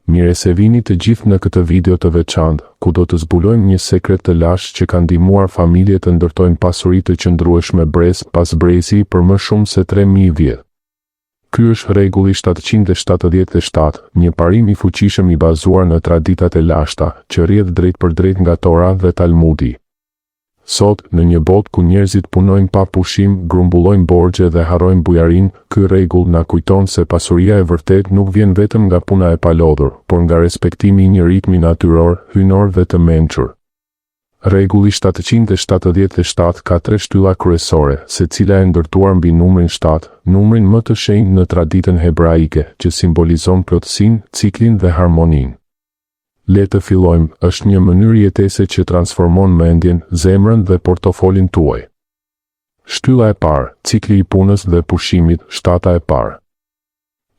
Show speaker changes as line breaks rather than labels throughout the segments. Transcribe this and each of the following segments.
Mire se vini të gjithë në këtë video të veçantë, ku do të zbulojmë një sekret të lashtë që ka ndihmuar familje të ndërtojnë pasuri të qëndrueshme brez pas brezi për më shumë se 3000 vjet. Ky është rregulli 777, një parim i fuqishëm i bazuar në traditat e lashta, që rrjedh drejt për drejt nga Tora dhe Talmudi. Sot, në një botë ku njerëzit punojnë pa pushim, grumbullojnë borxhe dhe harrojnë bujarinë, ky rregull na kujton se pasuria e vërtet nuk vjen vetëm nga puna e palodhur, por nga respektimi i një ritmi natyror, hyjnor dhe të mençur. Rregulli 777 ka 3 shtylla kryesore, secila e ndërtuar mbi numrin 7, numrin më të shenjtë në traditën hebraike, që simbolizon plotësinë, ciklin dhe harmoninë. Le të fillojmë, është një mënyrë jetese që transformon mendjen, zemrën dhe portofolin tuaj. Shtylla e parë, cikli i punës dhe pushimit, shtata e parë.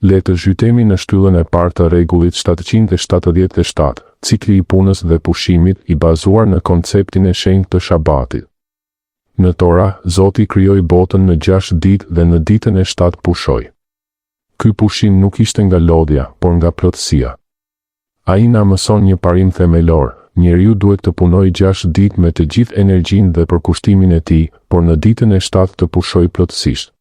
Le të zhytemi në shtyllën e parë të rregullit 777, cikli i punës dhe pushimit, i bazuar në konceptin e shenjtë të shabatit. Në Tora, Zoti krijoi botën në 6 ditë dhe në ditën e 7 pushoi. Ky pushim nuk ishte nga lodhja, por nga plotësia. Ai na mëson një parim themelor: njeriu duhet të punojë 6 ditë me të gjithë energjinë dhe përkushtimin e tij, por në ditën e 7 të pushojë plotësisht.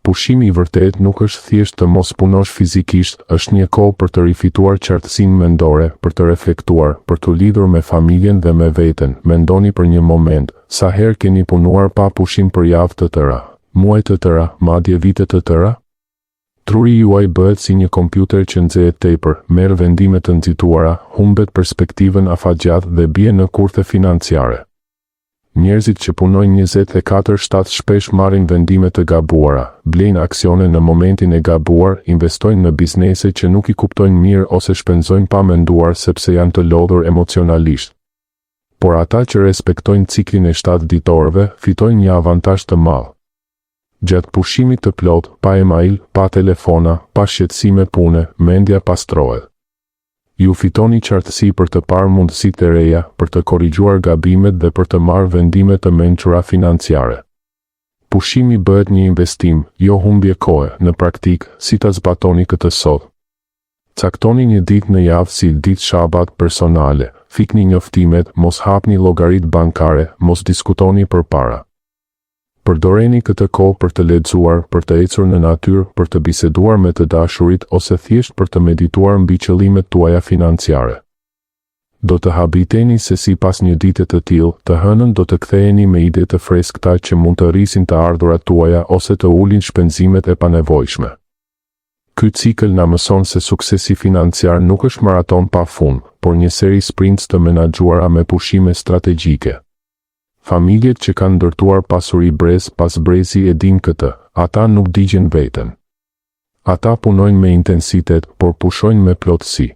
Pushimi i vërtet nuk është thjesht të mos punosh fizikisht, është një kohë për të rifituar qartësinë mendore, për të reflektuar, për të lidhur me familjen dhe me veten. Mendoni për një moment, sa herë keni punuar pa pushim për javë të tëra, muaj të tëra, madje vite të tëra? Truri juaj bëhet si një kompjuter që nxehet tepër, merr vendime të nxituara, humbet perspektivën afatgjatë dhe bie në kurthe financiare. Njerëzit që punojnë 24/7 shpesh marrin vendime të gabuara, blejnë aksione në momentin e gabuar, investojnë në biznese që nuk i kuptojnë mirë ose shpenzojnë pa menduar sepse janë të lodhur emocionalisht. Por ata që respektojnë ciklin e 7 ditorëve, fitojnë një avantazh të madh. Gjatë pushimit të plot, pa email, pa telefona, pa shqetësime pune, mendja pastrohet. Ju fitoni qartësi për të parë mundësitë e reja, për të korrigjuar gabimet dhe për të marrë vendime të mençura financiare. Pushimi bëhet një investim, jo humbje kohe. Në praktik, si ta zbatoni këtë sot? Caktoni një ditë në javë si ditë shabat personale, fikni njoftimet, mos hapni llogaritë bankare, mos diskutoni përpara. Përdoreni këtë kohë për të lexuar, për të ecur në natyrë, për të biseduar me të dashurit ose thjesht për të medituar mbi qëllimet tuaja financiare. Do të habiteni se sipas një dite të tillë, të hënën do të ktheheni me ide të freskëta që mund të rrisin të ardhurat tuaja ose të ulin shpenzimet e panevojshme. Ky cikël na mëson se suksesi financiar nuk është maraton pa fund, por një seri sprints të menaxhuara me pushime strategjike. Familjet që kanë ndërtuar pasuri brez pas brezi e din këtë, ata nuk digjen veten. Ata punojnë me intensitet, por pushojnë me plotësi.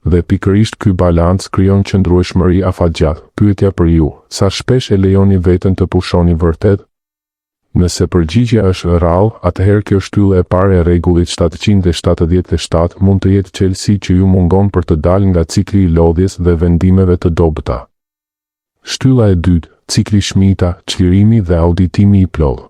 Dhe pikërisht ky balancë krijon qëndrueshmëri afatgjatë. Pyetja për ju: sa shpesh e lejoni veten të pushoni vërtet? Nëse përgjigjja është rrallë, atëherë kjo shtyllë e parë e rregullit 777 mund të jetë çelësi që ju mungon për të dalë nga cikli i lodhjes dhe vendimeve të dobëta. Shtylla e dytë, cikli shmita, çlirimi dhe auditimi i plotë.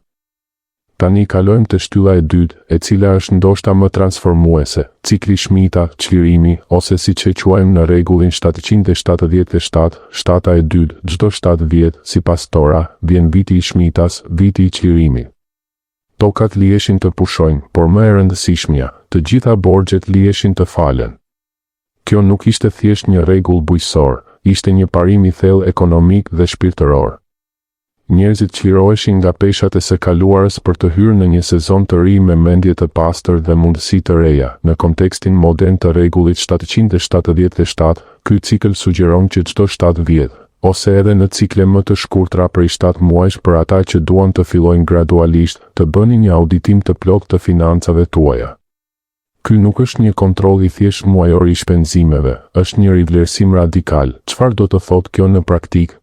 Tani kalojmë te shtylla e dytë, e cila është ndoshta më transformuese, cikli shmita, çlirimi, ose siç e quajmë në rregullin 777, shtata e dytë, çdo 7 vjet, sipas Tora, vjen viti i shmitas, viti i çlirimit. Tokat lihesin të pushojnë, por më e rëndësishmja, të gjitha borxhet lihesin të falen. Kjo nuk ishte thjesht një rregull bujqësor, ishte një parim i thellë ekonomik dhe shpirtëror. Njerëzit çliroheshin nga peshat e së kaluarës për të hyrë në një sezon të ri me mendje të pastër dhe mundësi të reja. Në kontekstin modern të rregullit 777, ky cikël sugjeron që çdo 7 vjet, ose edhe në cikle më të shkurtra prej 7 muajsh për ata që duan të fillojnë gradualisht, të bëni një auditim të plotë të financave tuaja. Ky nuk është një kontroll i thjesht muajor i shpenzimeve, është një rivlerësim radikal. Çfarë do të thotë kjo në praktikë?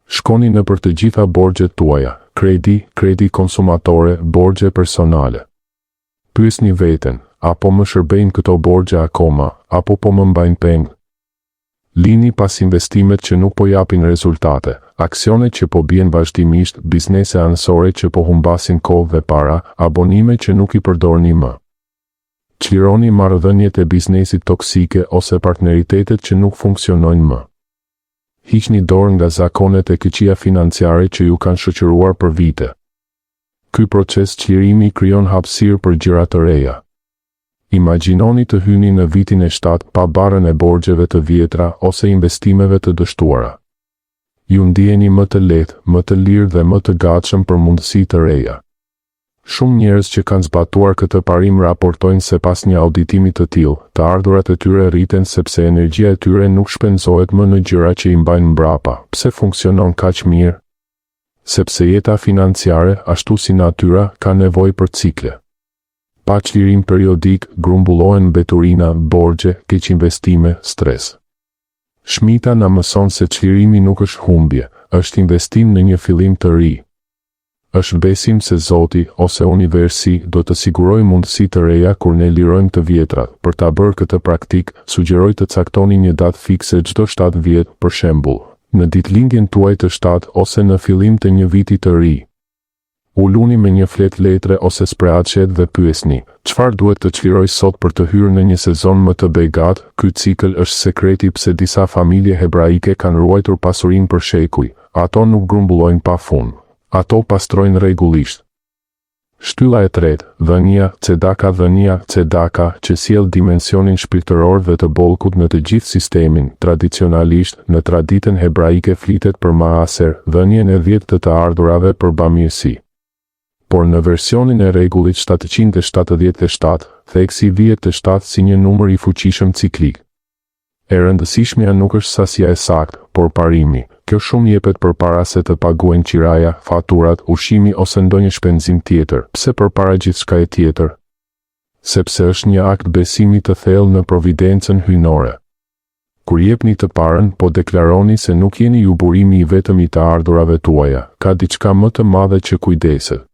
Shkoni në për të gjitha borxhet tuaja, kredi konsumatore, borxhe personale. Pyesni veten, apo më shërbejnë këto borxhe akoma, apo po më mbajnë peng? Lini pas investimet që nuk po japin rezultate, aksione që po bien vazhdimisht, biznese anësore që po humbasin kohë dhe para, abonime që nuk i përdorni më. Çlironi marrëdhëniet e biznesit toksike ose partneritetet që nuk funksionojnë më. Hiqni dorë nga zakonet e këqija financiare që ju kanë shoqëruar për vite. Ky proces çlirimi krijon hapësirë për gjëra të reja. Imagjinoni të hyni në vitin e 7 pa barën e borxheve të vjetra ose investimeve të dështuara. Ju ndiheni më të lehtë, më të lirë dhe më të gatshëm për mundësi të reja. Shumë njerëz që kanë zbatuar këtë parim raportojnë se pas një auditimi të tillë, të ardhurat e tyre rriten sepse energjia e tyre nuk shpenzohet më në gjëra që i mbajnë mbrapa. Pse funksionon kaq mirë? Sepse jeta financiare, ashtu si natyra, ka nevojë për cikle. Pa çlirim periodik, grumbullohen mbeturina, borxhe, keq investime, stres. Shmita na mëson se çlirimi nuk është humbje, është investim në një fillim të ri. Është besim se Zoti ose universi do të sigurojë mundësi të reja kur ne lirojmë të vjetrat. Për ta bërë këtë praktik, sugjeroj të caktoni një datë fikse çdo 7 vjet, për shembull, në ditëlindjen tuaj të 7 ose në fillim të një viti të ri. Uluni me një fletë letre ose spreadsheet dhe pyesni, çfarë duhet të çliroj sot për të hyrë në një sezon më të begat? Ky cikël është sekreti pse disa familje hebraike kanë ruajtur pasurinë për shekuj. Ato nuk grumbullojnë pafund. Ato pastrojnë rregullisht. Shtylla e tretë, dhënia, cedaka, që sjell dimensionin shpirtëror dhe të bollkut në të gjithë sistemin. Tradicionalisht, në traditën hebraike flitet për maaser, dhënien e 10 të ardhurave për bamirësi. Por në versionin e rregullit 777, theksi vihet të 7 si një numër i fuqishëm ciklik. E rëndësishmja nuk është sasia e saktë, por parimi. Kjo shumë jepet përpara se të paguhen qiraja, faturat, ushqimi ose ndonjë shpenzim tjetër. Pse përpara gjithçkaje tjetër? Sepse është një akt besimi të thellë në providencën hyjnore. Kur jepni të parën, po deklaroni se nuk jeni ju burimi i vetëm i të ardhurave tuaja, ka diçka më të madhe që kujdeset.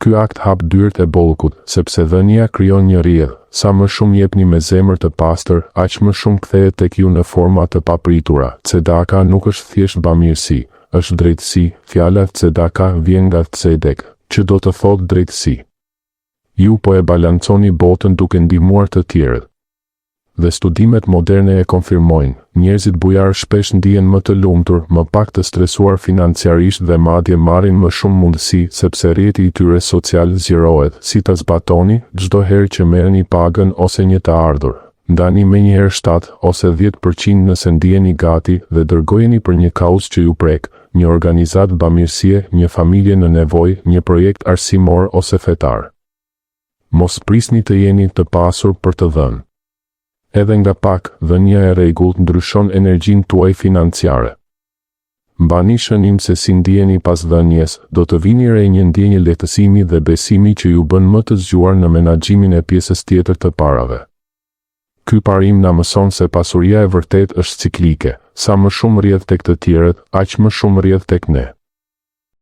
Ky akt hap dyert e bollkut, sepse dhënia krijon një rrjedhë. Sa më shumë jepni me zemër të pastër, aq më shumë kthehet tek ju në forma të papritura. Cedaka nuk është thjesht bamirësi, është drejtësi. Fjala cedaka vjen nga tzedek, që do të thotë drejtësi. Ju po e balanconi botën duke ndihmuar të tjerët. Dhe studimet moderne e konfirmojnë, njerëzit bujar shpesh ndihen më të lumtur, më pak të stresuar financiarisht dhe madje marrin më shumë mundësi sepse rrjeti i tyre social zgjerohet. Si ta zbatoni? Çdo herë që merrni pagën ose një të ardhur, ndani menjëherë 7 ose 10% nëse ndiheni gati dhe dërgojeni për një kauzë që ju prek, një organizatë bamirësie, një familje në nevojë, një projekt arsimor ose fetar. Mos prisni të jeni të pasur për të dhënë. Edhe nga pak, dhënia e rregullt ndryshon energjinë tuaj financiare. Mbani shënim se si ndiheni pas dhënies, do të vini re një ndjenjë lehtësimi dhe besimi që ju bën më të zgjuar në menaxhimin e pjesës tjetër të parave. Ky parim na mëson se pasuria e vërtet është ciklike, sa më shumë rrjedh tek të tjerët, aq më shumë rrjedh tek ne.